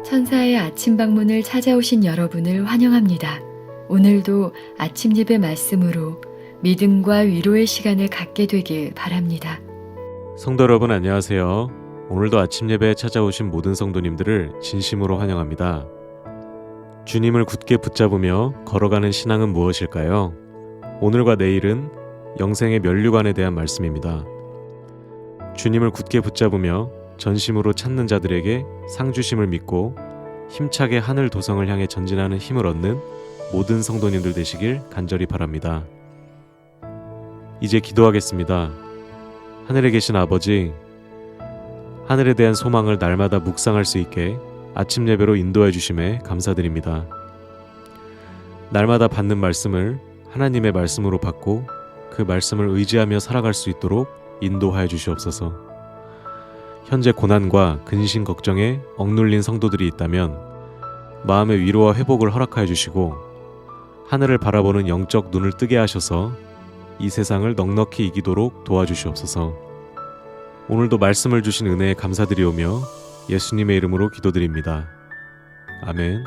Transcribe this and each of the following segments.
천사의 아침 방문을 찾아오신 여러분을 환영합니다. 오늘도 아침 예배 말씀으로 믿음과 위로의 시간을 갖게 되길 바랍니다. 성도 여러분 안녕하세요. 오늘도 아침 예배에 찾아오신 모든 성도님들을 진심으로 환영합니다. 주님을 굳게 붙잡으며 걸어가는 신앙은 무엇일까요? 오늘과 내일은 영생의 면류관에 대한 말씀입니다. 주님을 굳게 붙잡으며 전심으로 찾는 자들에게 상 주심을 믿고 힘차게 하늘 도성을 향해 전진하는 힘을 얻는 모든 성도님들 되시길 간절히 바랍니다. 이제 기도하겠습니다. 하늘에 계신 아버지, 하늘에 대한 소망을 날마다 묵상할 수 있게 아침 예배로 인도해 주심에 감사드립니다. 날마다 받는 말씀을 하나님의 말씀으로 받고 그 말씀을 의지하며 살아갈 수 있도록 인도하여 주시옵소서. 현재 고난과 근심 걱정에 억눌린 성도들이 있다면 마음의 위로와 회복을 허락하여 주시고 하늘을 바라보는 영적 눈을 뜨게 하셔서 이 세상을 넉넉히 이기도록 도와주시옵소서. 오늘도 말씀을 주신 은혜에 감사드리오며 예수님의 이름으로 기도드립니다. 아멘.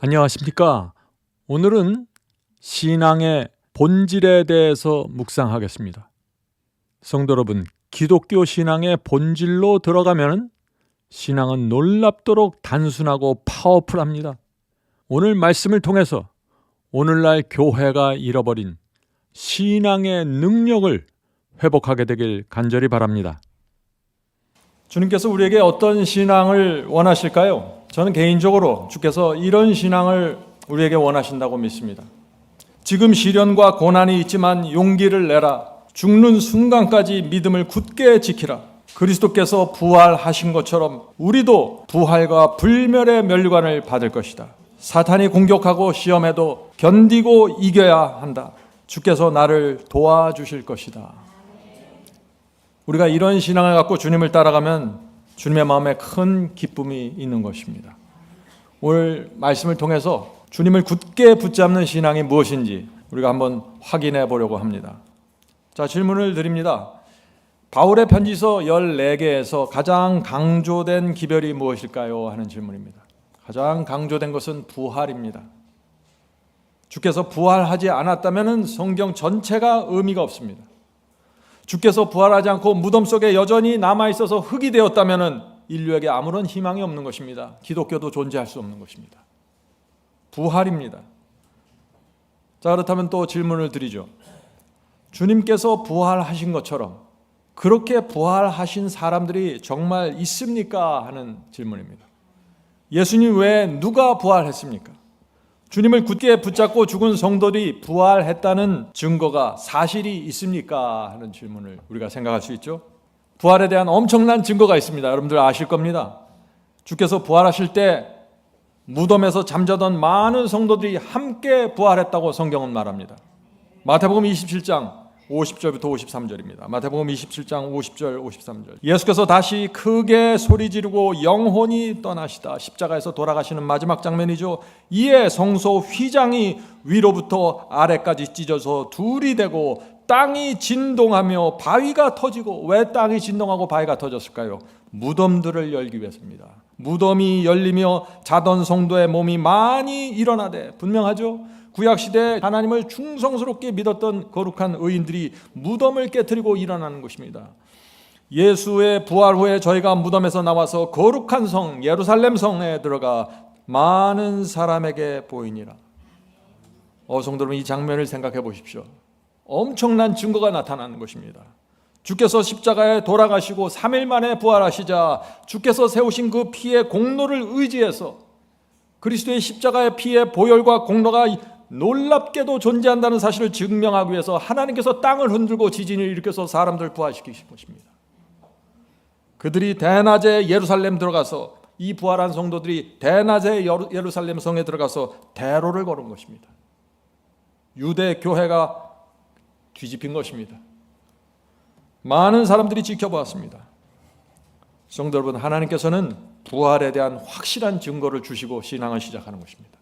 안녕하십니까? 오늘은 신앙의 본질에 대해서 묵상하겠습니다. 성도 여러분, 기독교 신앙의 본질로 들어가면 신앙은 놀랍도록 단순하고 파워풀합니다. 오늘 말씀을 통해서 오늘날 교회가 잃어버린 신앙의 능력을 회복하게 되길 간절히 바랍니다. 주님께서 우리에게 어떤 신앙을 원하실까요? 저는 개인적으로 주께서 이런 신앙을 우리에게 원하신다고 믿습니다. 지금 시련과 고난이 있지만 용기를 내라. 죽는 순간까지 믿음을 굳게 지키라. 그리스도께서 부활하신 것처럼 우리도 부활과 불멸의 면류관을 받을 것이다. 사탄이 공격하고 시험해도 견디고 이겨야 한다. 주께서 나를 도와주실 것이다. 우리가 이런 신앙을 갖고 주님을 따라가면 주님의 마음에 큰 기쁨이 있는 것입니다. 오늘 말씀을 통해서 주님을 굳게 붙잡는 신앙이 무엇인지 우리가 한번 확인해 보려고 합니다. 자, 질문을 드립니다. 바울의 편지서 14개에서 가장 강조된 기별이 무엇일까요? 하는 질문입니다. 가장 강조된 것은 부활입니다. 주께서 부활하지 않았다면 성경 전체가 의미가 없습니다. 주께서 부활하지 않고 무덤 속에 여전히 남아있어서 흙이 되었다면 인류에게 아무런 희망이 없는 것입니다. 기독교도 존재할 수 없는 것입니다. 부활입니다. 자, 그렇다면 또 질문을 드리죠. 주님께서 부활하신 것처럼 그렇게 부활하신 사람들이 정말 있습니까? 하는 질문입니다. 예수님 외에 누가 부활했습니까? 주님을 굳게 붙잡고 죽은 성도들이 부활했다는 증거가 사실이 있습니까? 하는 질문을 우리가 생각할 수 있죠. 부활에 대한 엄청난 증거가 있습니다. 여러분들 아실 겁니다. 주께서 부활하실 때 무덤에서 잠자던 많은 성도들이 함께 부활했다고 성경은 말합니다. 마태복음 27장 50절부터 53절입니다. 마태복음 27장 50절 53절. 예수께서 다시 크게 소리 지르고 영혼이 떠나시다. 십자가에서 돌아가시는 마지막 장면이죠. 이에 성소 휘장이 위로부터 아래까지 찢어서 둘이 되고 땅이 진동하며 바위가 터지고, 왜 땅이 진동하고 바위가 터졌을까요? 무덤들을 열기 위해서입니다. 무덤이 열리며 자던 성도의 몸이 많이 일어나되, 분명하죠? 구약시대에 하나님을 충성스럽게 믿었던 거룩한 의인들이 무덤을 깨트리고 일어나는 것입니다. 예수의 부활 후에 저희가 무덤에서 나와서 거룩한 성 예루살렘 성에 들어가 많은 사람에게 보이니라. 성도 여러분, 이 장면을 생각해 보십시오. 엄청난 증거가 나타나는 것입니다. 주께서 십자가에 돌아가시고 3일 만에 부활하시자 주께서 세우신 그 피의 공로를 의지해서 그리스도의 십자가의 피의 보혈과 공로가 놀랍게도 존재한다는 사실을 증명하기 위해서 하나님께서 땅을 흔들고 지진을 일으켜서 사람들을 부활시키신 것입니다. 그들이 대낮에 예루살렘 들어가서, 이 부활한 성도들이 대낮에 예루살렘 성에 들어가서 대로를 걸은 것입니다. 유대 교회가 뒤집힌 것입니다. 많은 사람들이 지켜보았습니다. 성도 여러분, 하나님께서는 부활에 대한 확실한 증거를 주시고 신앙을 시작하는 것입니다.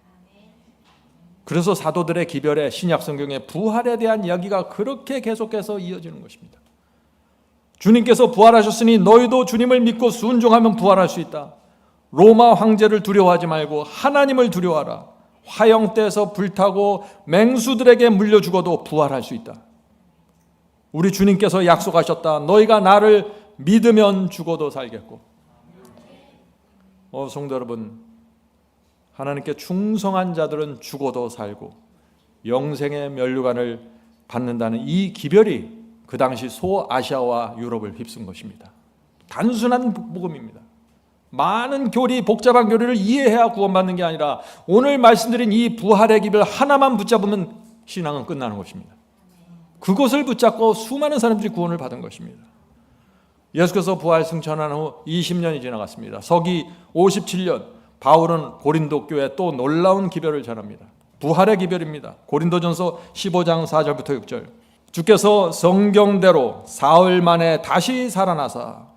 그래서 사도들의 기별에 신약 성경에 부활에 대한 이야기가 그렇게 계속해서 이어지는 것입니다. 주님께서 부활하셨으니 너희도 주님을 믿고 순종하면 부활할 수 있다. 로마 황제를 두려워하지 말고 하나님을 두려워하라. 화형대에서 불타고 맹수들에게 물려 죽어도 부활할 수 있다. 우리 주님께서 약속하셨다. 너희가 나를 믿으면 죽어도 살겠고. 성도 여러분, 하나님께 충성한 자들은 죽어도 살고 영생의 면류관을 받는다는 이 기별이 그 당시 소아시아와 유럽을 휩쓴 것입니다. 단순한 복음입니다. 많은 교리, 복잡한 교리를 이해해야 구원받는 게 아니라 오늘 말씀드린 이 부활의 기별 하나만 붙잡으면 신앙은 끝나는 것입니다. 그것을 붙잡고 수많은 사람들이 구원을 받은 것입니다. 예수께서 부활 승천한 후 20년이 지나갔습니다. 서기 57년 바울은 고린도 교회에 또 놀라운 기별을 전합니다. 부활의 기별입니다. 고린도전서 15장 4절부터 6절. 주께서 성경대로 사흘 만에 다시 살아나사,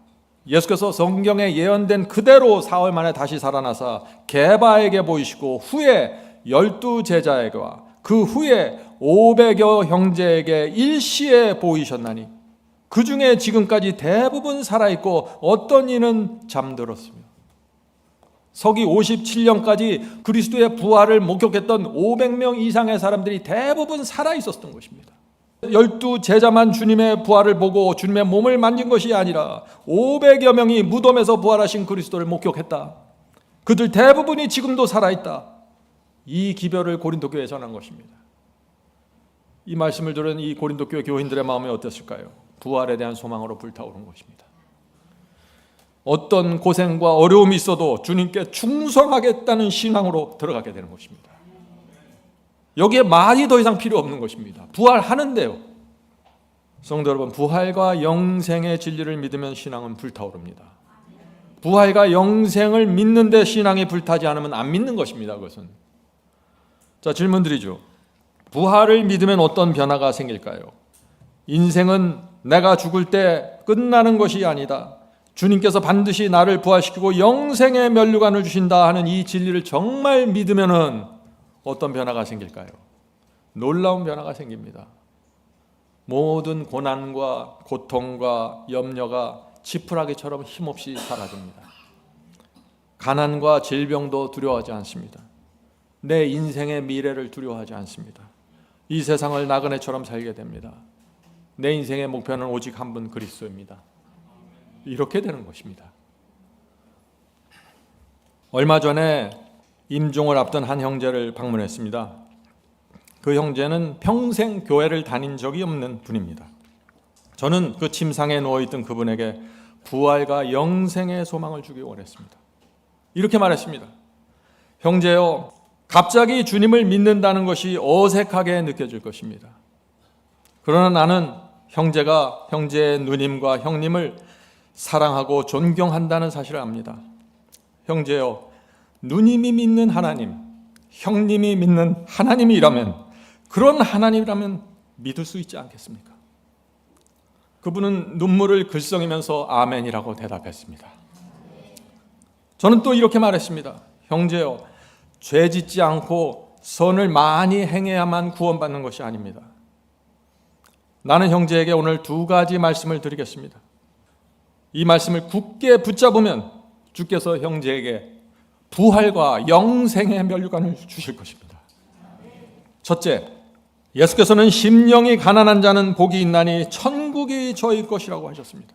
예수께서 성경에 예언된 그대로 사흘 만에 다시 살아나사 게바에게 보이시고 후에 12제자에게와 그 후에 500여 형제에게 일시에 보이셨나니 그 중에 지금까지 대부분 살아있고 어떤 이는 잠들었으며. 서기 57년까지 그리스도의 부활을 목격했던 500명 이상의 사람들이 대부분 살아있었던 것입니다. 12제자만 주님의 부활을 보고 주님의 몸을 만진 것이 아니라 500여 명이 무덤에서 부활하신 그리스도를 목격했다. 그들 대부분이 지금도 살아있다. 이 기별을 고린도 교회에 전한 것입니다. 이 말씀을 들은 이 고린도 교회 교인들의 마음이 어땠을까요? 부활에 대한 소망으로 불타오른 것입니다. 어떤 고생과 어려움이 있어도 주님께 충성하겠다는 신앙으로 들어가게 되는 것입니다. 여기에 말이 더 이상 필요 없는 것입니다. 부활하는데요. 성도 여러분, 부활과 영생의 진리를 믿으면 신앙은 불타오릅니다. 부활과 영생을 믿는데 신앙이 불타지 않으면 안 믿는 것입니다. 그것은. 자, 질문 드리죠. 부활을 믿으면 어떤 변화가 생길까요? 인생은 내가 죽을 때 끝나는 것이 아니다. 주님께서 반드시 나를 부활시키고 영생의 면류관을 주신다 하는 이 진리를 정말 믿으면은 어떤 변화가 생길까요? 놀라운 변화가 생깁니다. 모든 고난과 고통과 염려가 지푸라기처럼 힘없이 사라집니다. 가난과 질병도 두려워하지 않습니다. 내 인생의 미래를 두려워하지 않습니다. 이 세상을 나그네처럼 살게 됩니다. 내 인생의 목표는 오직 한 분 그리스도입니다. 이렇게 되는 것입니다. 얼마 전에 임종을 앞둔 한 형제를 방문했습니다. 그 형제는 평생 교회를 다닌 적이 없는 분입니다. 저는 그 침상에 누워있던 그분에게 부활과 영생의 소망을 주기 원했습니다. 이렇게 말했습니다. 형제여, 갑자기 주님을 믿는다는 것이 어색하게 느껴질 것입니다. 그러나 나는 형제가 형제의 누님과 형님을 사랑하고 존경한다는 사실을 압니다. 형제여, 누님이 믿는 하나님, 형님이 믿는 하나님이라면, 그런 하나님이라면 믿을 수 있지 않겠습니까? 그분은 눈물을 글썽이면서 아멘이라고 대답했습니다. 저는 또 이렇게 말했습니다. 형제여, 죄 짓지 않고 선을 많이 행해야만 구원받는 것이 아닙니다. 나는 형제에게 오늘 두 가지 말씀을 드리겠습니다. 이 말씀을 굳게 붙잡으면 주께서 형제에게 부활과 영생의 면류관을 주실 것입니다. 첫째, 예수께서는 심령이 가난한 자는 복이 있나니 천국이 저희 것이라고 하셨습니다.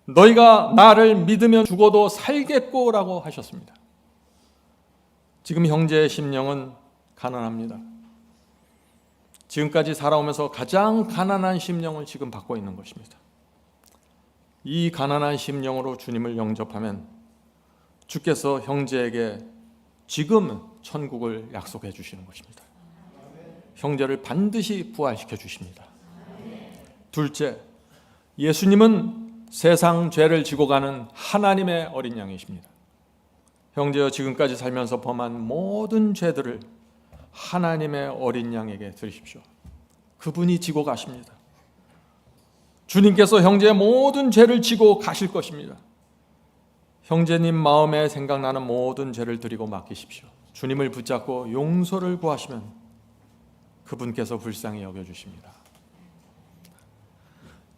너희가 나를 믿으면 죽어도 살겠고라고 하셨습니다. 지금 형제의 심령은 가난합니다. 지금까지 살아오면서 가장 가난한 심령을 지금 받고 있는 것입니다. 이 가난한 심령으로 주님을 영접하면 주께서 형제에게 지금 천국을 약속해 주시는 것입니다. 형제를 반드시 부활시켜 주십니다. 둘째, 예수님은 세상 죄를 지고 가는 하나님의 어린 양이십니다. 형제여, 지금까지 살면서 범한 모든 죄들을 하나님의 어린 양에게 드리십시오. 그분이 지고 가십니다. 주님께서 형제의 모든 죄를 지고 가실 것입니다. 형제님 마음에 생각나는 모든 죄를 드리고 맡기십시오. 주님을 붙잡고 용서를 구하시면 그분께서 불쌍히 여겨주십니다.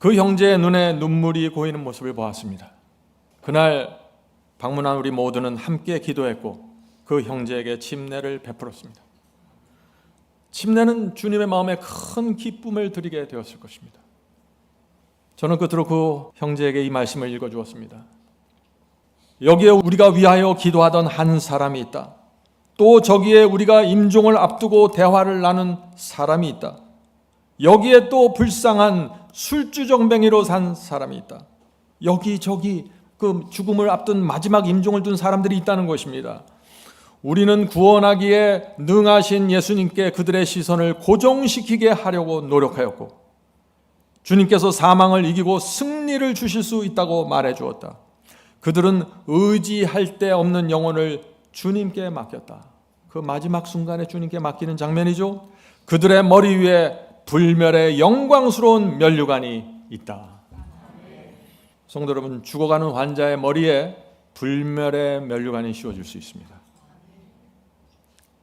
그 형제의 눈에 눈물이 고이는 모습을 보았습니다. 그날 방문한 우리 모두는 함께 기도했고 그 형제에게 침례를 베풀었습니다. 침례는 주님의 마음에 큰 기쁨을 드리게 되었을 것입니다. 저는 끝으로 그 형제에게 이 말씀을 읽어주었습니다. 여기에 우리가 위하여 기도하던 한 사람이 있다. 또 저기에 우리가 임종을 앞두고 대화를 나눈 사람이 있다. 여기에 또 불쌍한 술주정뱅이로 산 사람이 있다. 여기저기 그 죽음을 앞둔 마지막 임종을 둔 사람들이 있다는 것입니다. 우리는 구원하기에 능하신 예수님께 그들의 시선을 고정시키게 하려고 노력하였고 주님께서 사망을 이기고 승리를 주실 수 있다고 말해 주었다. 그들은 의지할 데 없는 영혼을 주님께 맡겼다. 그 마지막 순간에 주님께 맡기는 장면이죠. 그들의 머리 위에 불멸의 영광스러운 면류관이 있다. 성도 여러분, 죽어가는 환자의 머리에 불멸의 면류관이 씌워질 수 있습니다.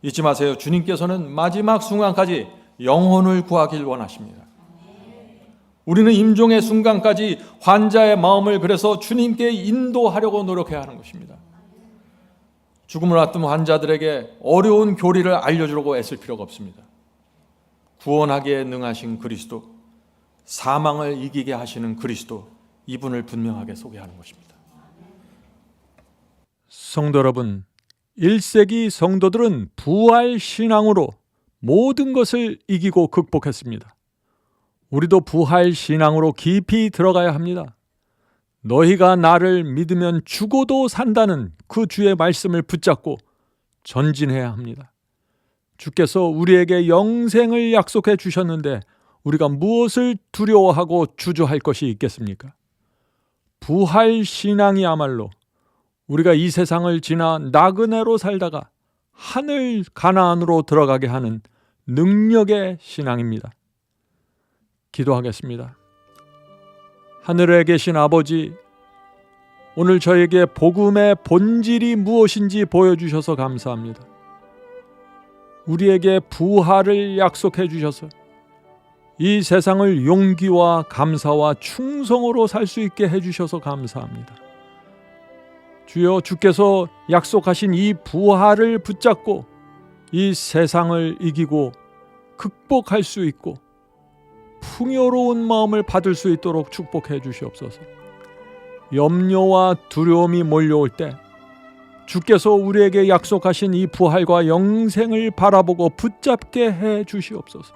잊지 마세요. 주님께서는 마지막 순간까지 영혼을 구하길 원하십니다. 우리는 임종의 순간까지 환자의 마음을 그래서 주님께 인도하려고 노력해야 하는 것입니다. 죽음을 앞둔 환자들에게 어려운 교리를 알려주려고 애쓸 필요가 없습니다. 구원하기에 능하신 그리스도, 사망을 이기게 하시는 그리스도, 이분을 분명하게 소개하는 것입니다. 성도 여러분, 1세기 성도들은 부활 신앙으로 모든 것을 이기고 극복했습니다. 우리도 부활 신앙으로 깊이 들어가야 합니다. 너희가 나를 믿으면 죽어도 산다는 그 주의 말씀을 붙잡고 전진해야 합니다. 주께서 우리에게 영생을 약속해 주셨는데 우리가 무엇을 두려워하고 주저할 것이 있겠습니까? 부활 신앙이야말로 우리가 이 세상을 지나 나그네로 살다가 하늘 가나안으로 들어가게 하는 능력의 신앙입니다. 기도하겠습니다. 하늘에 계신 아버지, 오늘 저에게 복음의 본질이 무엇인지 보여주셔서 감사합니다. 우리에게 부활을 약속해 주셔서 이 세상을 용기와 감사와 충성으로 살 수 있게 해주셔서 감사합니다. 주여, 주께서 약속하신 이 부활을 붙잡고 이 세상을 이기고 극복할 수 있고 풍요로운 마음을 받을 수 있도록 축복해 주시옵소서. 염려와 두려움이 몰려올 때 주께서 우리에게 약속하신 이 부활과 영생을 바라보고 붙잡게 해 주시옵소서.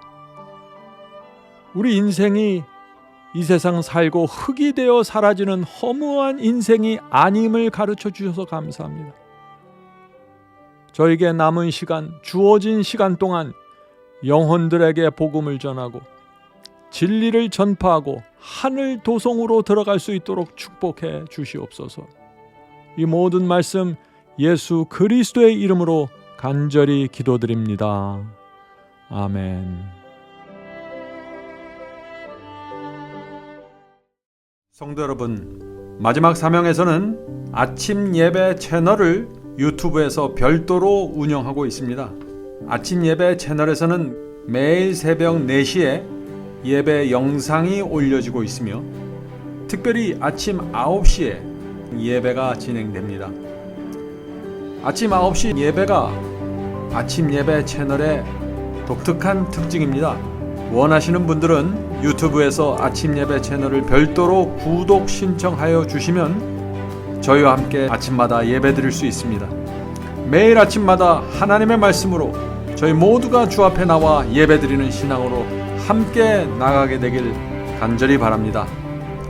우리 인생이 이 세상 살고 흙이 되어 사라지는 허무한 인생이 아님을 가르쳐 주셔서 감사합니다. 저에게 남은 시간, 주어진 시간 동안 영혼들에게 복음을 전하고 진리를 전파하고 하늘 도성으로 들어갈 수 있도록 축복해 주시옵소서. 이 모든 말씀 예수 그리스도의 이름으로 간절히 기도드립니다. 아멘. 성도 여러분, 마지막 사명에서는 아침 예배 채널을 유튜브에서 별도로 운영하고 있습니다. 아침 예배 채널에서는 매일 새벽 4시에 예배 영상이 올려지고 있으며 특별히 아침 9시에 예배가 진행됩니다. 아침 9시 예배가 아침 예배 채널의 독특한 특징입니다. 원하시는 분들은 유튜브에서 아침 예배 채널을 별도로 구독 신청하여 주시면 저희와 함께 아침마다 예배 드릴 수 있습니다. 매일 아침마다 하나님의 말씀으로 저희 모두가 주 앞에 나와 예배 드리는 신앙으로 함께 나가게 되길 간절히 바랍니다.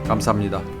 감사합니다.